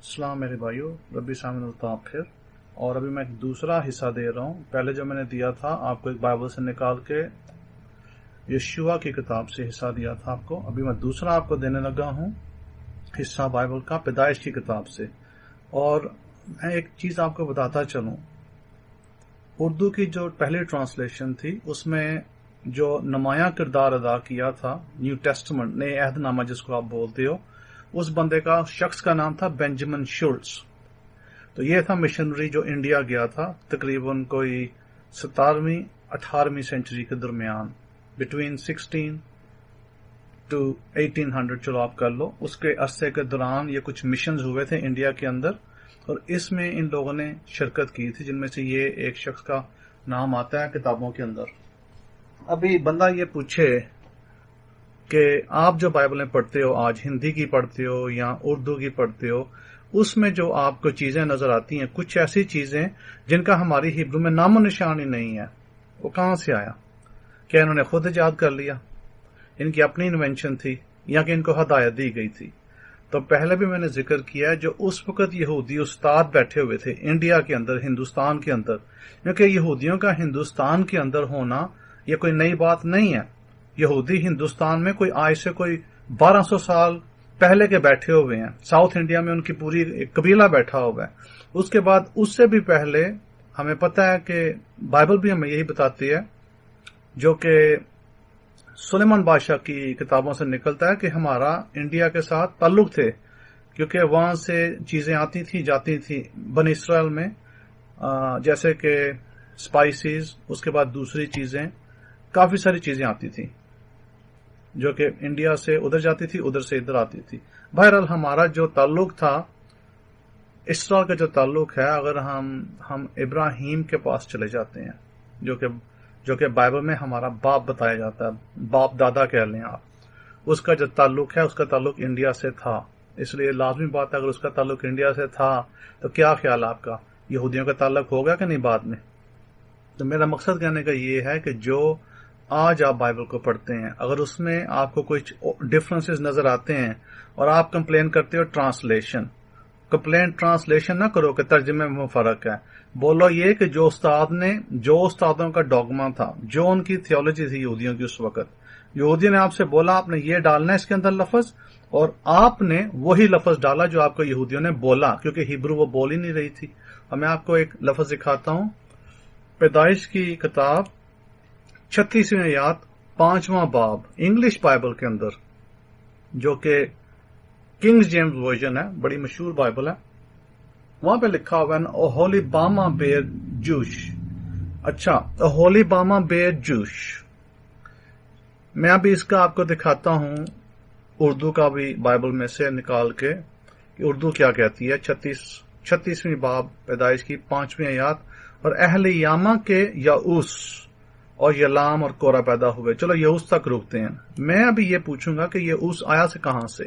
अस्सलाम मेरे भाइयों, रब्बी सामिन अल्ताफ फिर। और अभी मैं एक दूसरा हिस्सा दे रहा हूँ। पहले जो मैंने दिया था आपको एक बाइबल से निकाल के यशुआ की किताब से हिस्सा दिया था आपको, अभी मैं दूसरा आपको देने लगा हूँ हिस्सा बाइबल का पैदाइश की किताब से। और मैं एक चीज आपको बताता चलूं, उर्दू की जो पहली ट्रांसलेशन थी उसमें जो नुमाया किरदार अदा किया था, न्यू टेस्टमेंट नए अहदनामा जिसको आप बोलते हो, उस बंदे का शख्स का नाम था बेंजामिन शुल्ट्ज। तो ये था मिशनरी जो इंडिया गया था तकरीबन कोई 17वीं 18वीं सेंचुरी के दरमियान, बिटवीन 16 टू 1800 चलो आप कर लो। उसके अरसे के दौरान ये कुछ मिशन हुए थे इंडिया के अंदर और इसमें इन लोगों ने शिरकत की थी, जिनमें से ये एक शख्स का नाम आता है किताबों के अंदर। अभी बंदा ये पूछे कि आप जो बाइबलें पढ़ते हो, आज हिंदी की पढ़ते हो या उर्दू की पढ़ते हो, उसमें जो आपको चीजें नजर आती हैं, कुछ ऐसी चीजें जिनका हमारी हिब्रू में नामो निशान ही नहीं है, वो कहां से आया? क्या इन्होंने खुद इजाद कर लिया, इनकी अपनी इन्वेंशन थी, या कि इनको हदायत दी गई थी? तो पहले भी मैंने जिक्र किया है, जो उस वक्त यहूदी उस्ताद बैठे हुए थे इंडिया के अंदर, हिंदुस्तान के अंदर, क्योंकि यहूदियों का हिंदुस्तान के अंदर होना यह कोई नई बात नहीं है। यहूदी हिंदुस्तान में कोई आज से कोई 1200 साल पहले के बैठे हुए हैं। साउथ इंडिया में उनकी पूरी एक कबीला बैठा हुआ है। उसके बाद उससे भी पहले हमें पता है कि बाइबल भी हमें यही बताती है, जो कि सुलेमान बादशाह की किताबों से निकलता है, कि हमारा इंडिया के साथ ताल्लुक थे, क्योंकि वहां से चीजें आती थी जाती थी बनी इसराइल में, जैसे कि स्पाइसेस, उसके बाद दूसरी चीजें, काफी सारी चीजें आती थी जो कि इंडिया से उधर जाती थी, उधर से इधर आती थी। बहरहाल हमारा जो ताल्लुक था, इसराइल का जो ताल्लुक है, अगर हम इब्राहिम के पास चले जाते हैं, जो कि बाइबल में हमारा बाप बताया जाता है, बाप दादा कह लें आप, उसका जो ताल्लुक है, उसका ताल्लुक इंडिया से था। इसलिए लाजमी बात है, अगर उसका ताल्लुक इंडिया से था तो क्या ख्याल आपका, यहूदियों का ताल्लुक होगा कि नहीं बाद में? तो मेरा मकसद कहने का ये है कि जो आज आप बाइबल को पढ़ते हैं, अगर उसमें आपको कुछ डिफरेंसेस नजर आते हैं और आप कंप्लेन करते हो ट्रांसलेशन ना करो कि तर्जुमे में फर्क है। बोलो ये कि जो उस्तादों का डॉगमा था, जो उनकी थियोलॉजी थी यहूदियों की, उस वक्त यहूदियों ने आपसे बोला आपने ये डालना है इसके अंदर लफ्ज, और आपने वही लफ्ज डाला जो आपको यहूदियों ने बोला, क्योंकि हिब्रू वो बोल ही नहीं रही थी। और मैं आपको एक लफ्ज दिखाता हूं, पैदाइश की किताब 36वीं आयत 5वां बाब, इंग्लिश बाइबल के अंदर, जो कि किंग जेम्स वर्जन है, बड़ी मशहूर बाइबल है, वहां पे लिखा हुआ है ओहोलीबामा बेयर जूश। अच्छा, ओहोलीबामा बेयर जूश। मैं अभी इसका आपको दिखाता हूं उर्दू का भी बाइबल में से निकाल के कि उर्दू क्या कहती है। 36वीं बाब पैदाइश की 5वीं आयत, और अहले यामा के यऊस और यलाम और कोरा पैदा हुए। चलो यऊस तक रुकते हैं। मैं अभी ये पूछूंगा कि यऊस आया से कहां से,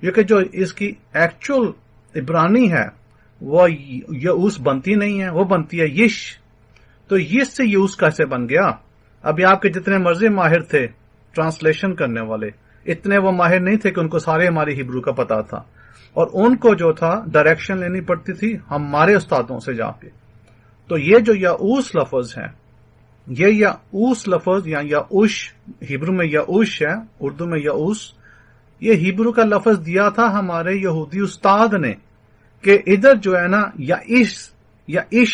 क्योंकि जो इसकी एक्चुअल इब्रानी है वो यऊस बनती नहीं है, वो बनती है यिश। तो यिश से यऊस कैसे बन गया? अभी आपके जितने मर्जी माहिर थे ट्रांसलेशन करने वाले, इतने वो माहिर नहीं थे कि उनको सारे हमारी हिब्रू का पता था, और उनको जो था डायरेक्शन लेनी पड़ती थी हमारे उस्तादों से जाके। तो ये जो यऊस लफ्ज है, ये यऊस लफ्ज या यऊश, हिब्रू में यऊश है, उर्दू में यऊस, ये हिब्रू का लफ्ज दिया था हमारे यहूदी उस्ताद ने कि इधर जो है ना या इश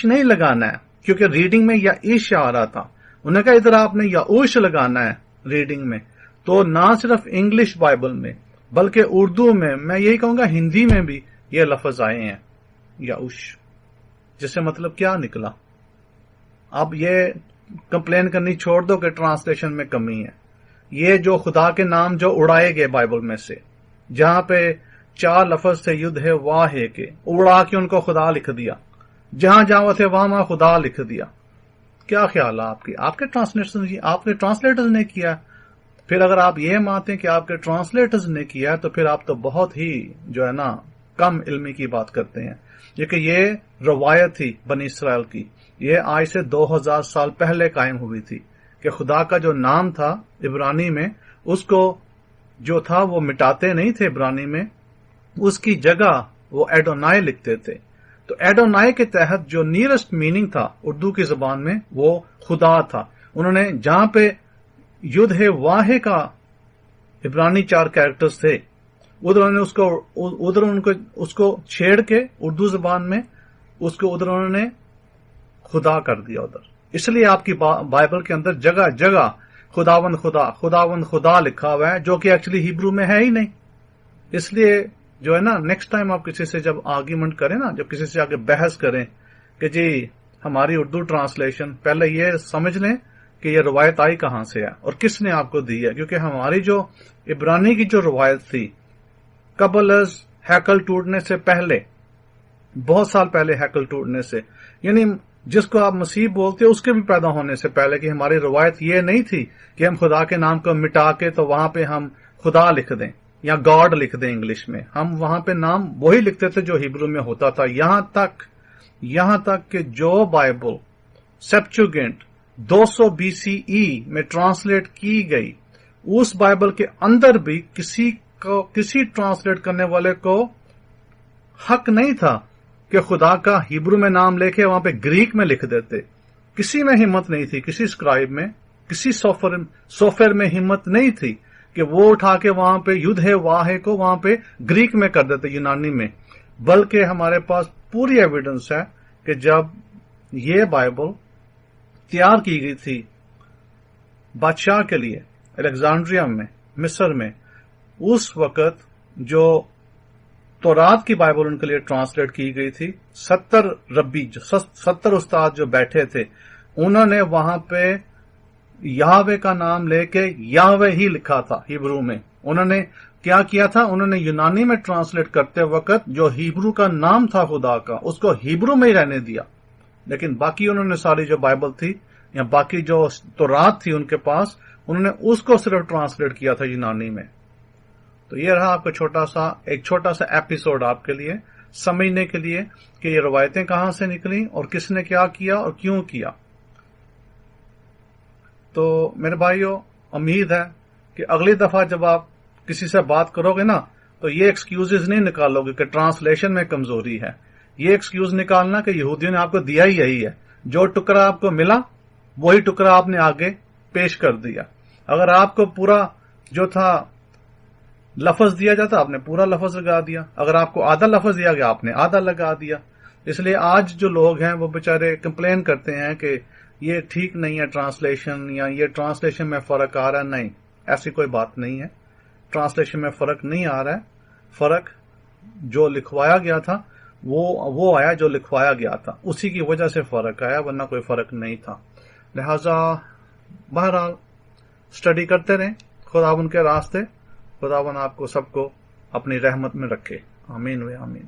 नहीं लगाना है, क्योंकि रीडिंग में या इश आ रहा था। उन्होंने कहा इधर आपने यऊश लगाना है रीडिंग में। तो ना सिर्फ इंग्लिश बाइबल में बल्कि उर्दू में, मैं यही कहूंगा हिंदी में भी ये लफ्ज आए हैं यऊश, जिससे मतलब क्या निकला? अब ये कंप्लेन करनी छोड़ दो कि ट्रांसलेशन में कमी है। ये जो खुदा के नाम जो उड़ाए गए बाइबल में से, जहां पे 4 लफ्ज से युद्ध है वाह है के, उड़ा के उनको खुदा लिख दिया, जहां जहां थे वहां खुदा लिख दिया। क्या ख्याल है आपके ट्रांसलेटर्स ने किया? फिर अगर आप ये मानते हैं कि आपके ट्रांसलेटर्स ने किया, तो फिर आप तो बहुत ही जो है ना कम इल्मी की बात करते हैं, क्योंकि ये रवायत थी बनी इसराइल की, ये आज से 2000 साल पहले कायम हुई थी कि खुदा का जो नाम था इब्रानी में, उसको जो था वो मिटाते नहीं थे इब्रानी में, उसकी जगह वो एडोनाई लिखते थे। तो एडोनाई के तहत जो नियरेस्ट मीनिंग था उर्दू की जबान में वो खुदा था। उन्होंने जहां पे युद्ध है वाहे का इब्रानी 4 कैरेक्टर्स थे, उधर उनको उसको छेड़ के उर्दू जबान में उसको उधर उन्होंने खुदा कर दिया उधर। इसलिए आपकी बाइबल के अंदर जगह जगह खुदावन खुदा लिखा हुआ है, जो कि एक्चुअली हिब्रू में है ही नहीं। इसलिए जो है ना, नेक्स्ट टाइम आप किसी से जब आर्ग्यूमेंट करें ना, जब किसी से आगे बहस करें कि जी हमारी उर्दू ट्रांसलेशन, पहले ये समझ लें कि ये रवायत आई कहां से है और किसने आपको दी है। क्योंकि हमारी जो इब्रानी की जो रवायत थी कबलस हैकल टूटने से पहले, बहुत साल पहले हैकल टूटने से, यानी जिसको आप मसीह बोलते हो उसके भी पैदा होने से पहले, कि हमारी रवायत ये नहीं थी कि हम खुदा के नाम को मिटा के तो वहां पे हम खुदा लिख दें या गॉड लिख दें इंग्लिश में। हम वहां पे नाम वही लिखते थे जो हिब्रू में होता था। यहां तक कि जो बाइबल सेप्चुएंट 200 BCE में ट्रांसलेट की गई, उस बाइबल के अंदर भी किसी ट्रांसलेट करने वाले को हक नहीं था कि खुदा का हिब्रू में नाम लेके वहां पे ग्रीक में लिख देते। किसी में हिम्मत नहीं थी, किसी स्क्राइब में, किसी सोफर में हिम्मत नहीं थी कि वो उठा के वहां पे युद्ध है वाहे को वहां पे ग्रीक में कर देते, यूनानी में। बल्कि हमारे पास पूरी एविडेंस है कि जब ये बाइबल तैयार की गई थी बादशाह के लिए अलेक्जेंड्रिया में, मिस्र में, उस वक्त जो तौरात की बाइबल उनके लिए ट्रांसलेट की गई थी, 70 उस्ताद जो बैठे थे, उन्होंने वहां पे याहवे का नाम लेके याहवे ही लिखा था हिब्रू में। उन्होंने क्या किया था, उन्होंने यूनानी में ट्रांसलेट करते वक्त जो हिब्रू का नाम था खुदा का, उसको हिब्रू में ही रहने दिया। लेकिन बाकी उन्होंने सारी जो बाइबल थी या बाकी जो तौरात थी उनके पास, उन्होंने उसको सिर्फ ट्रांसलेट किया था यूनानी में। तो ये रहा आपका एक छोटा सा एपिसोड आपके लिए, समझने के लिए कि ये रवायतें कहां से निकली और किसने क्या किया और क्यों किया। तो मेरे भाइयों, उम्मीद है कि अगली दफा जब आप किसी से बात करोगे ना, तो ये एक्सक्यूजेज नहीं निकालोगे कि ट्रांसलेशन में कमजोरी है। ये एक्सक्यूज निकालना कि यहूदियों ने आपको दिया ही यही है, जो टुकड़ा आपको मिला वही टुकड़ा आपने आगे पेश कर दिया। अगर आपको पूरा जो था लफ्ज दिया जाता, आपने पूरा लफ्ज लगा दिया। अगर आपको आधा लफ्ज दिया गया, आपने आधा लगा दिया। इसलिए आज जो लोग हैं वो बेचारे कंप्लेन करते हैं कि ये ठीक नहीं है ट्रांसलेशन, या ये ट्रांसलेशन में फर्क आ रहा है। नहीं, ऐसी कोई बात नहीं है। ट्रांसलेशन में फर्क नहीं आ रहा है। फर्क जो लिखवाया गया था वो आया, जो लिखवाया गया था उसी की वजह से फर्क आया, वरना कोई फर्क नहीं था। लिहाजा बहरहाल स्टडी करते रहें खुदावन के रास्ते। खुदावन आपको सबको अपनी रहमत में रखे। आमीन व आमीन।